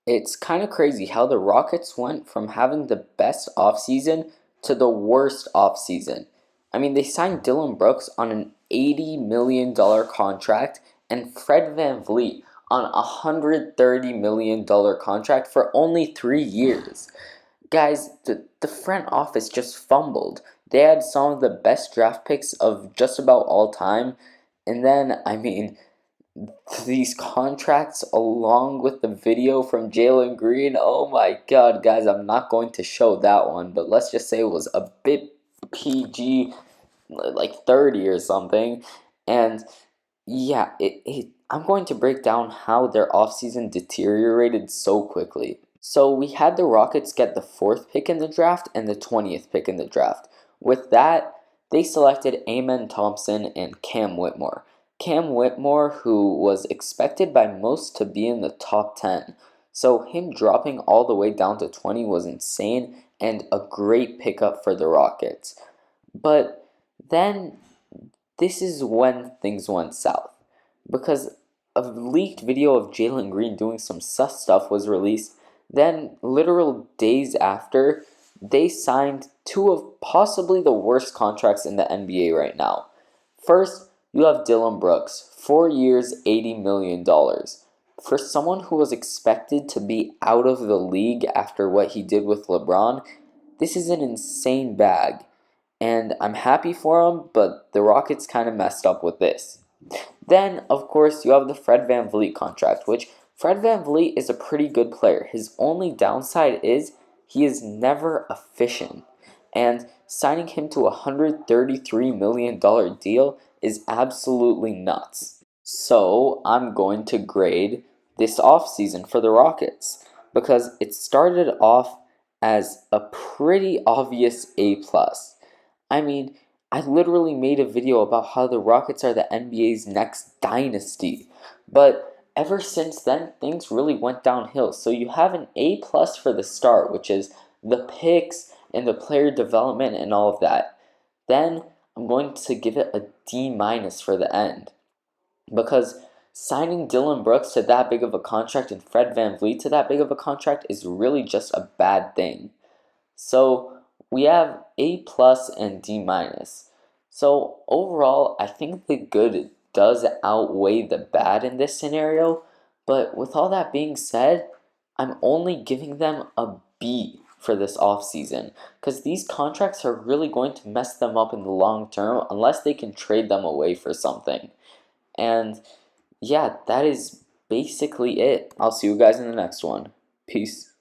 It's kind of crazy how the Rockets went from having the best offseason to the worst offseason. I mean, they signed Dillon Brooks on an $80 million contract and Fred VanVleet on a $130 million contract for only 3 years. Guys, the front office just fumbled. They had some of the best draft picks of just about all time. And then, I mean, these contracts along with the video from Jalen Green. Oh my god, guys, I'm not going to show that one, but let's just say it was a bit PG, like 30 or something. And yeah, I'm going to break down how their offseason deteriorated so quickly. So we had the Rockets get the 4th pick in the draft and the 20th pick in the draft. With that, they selected Amen Thompson and Cam Whitmore. Cam Whitmore, who was expected by most to be in the top 10. So him dropping all the way down to 20 was insane and a great pickup for the Rockets. But then this is when things went south. Because a leaked video of Jalen Green doing some sus stuff was released. Then, literal days after, they signed two of possibly the worst contracts in the NBA right now. First, you have Dillon Brooks, 4 years, $80 million. For someone who was expected to be out of the league after what he did with LeBron, this is an insane bag. And I'm happy for him, but the Rockets kind of messed up with this. Then, of course, you have the Fred VanVleet contract, which Fred VanVleet is a pretty good player. His only downside is he is never efficient. And signing him to a $133 million deal is absolutely nuts. So, I'm going to grade this offseason for the Rockets because it started off as a pretty obvious A+. I mean, I literally made a video about how the Rockets are the NBA's next dynasty. But ever since then, things really went downhill. So you have an A plus for the start, which is the picks and the player development and all of that. Then I'm going to give it a D minus for the end. Because signing Dillon Brooks to that big of a contract and Fred VanVleet to that big of a contract is really just a bad thing. So we have A plus and D minus. So overall, I think the good does outweigh the bad in this scenario. But with all that being said, I'm only giving them a B for this offseason. Because these contracts are really going to mess them up in the long term unless they can trade them away for something. And yeah, that is basically it. I'll see you guys in the next one. Peace.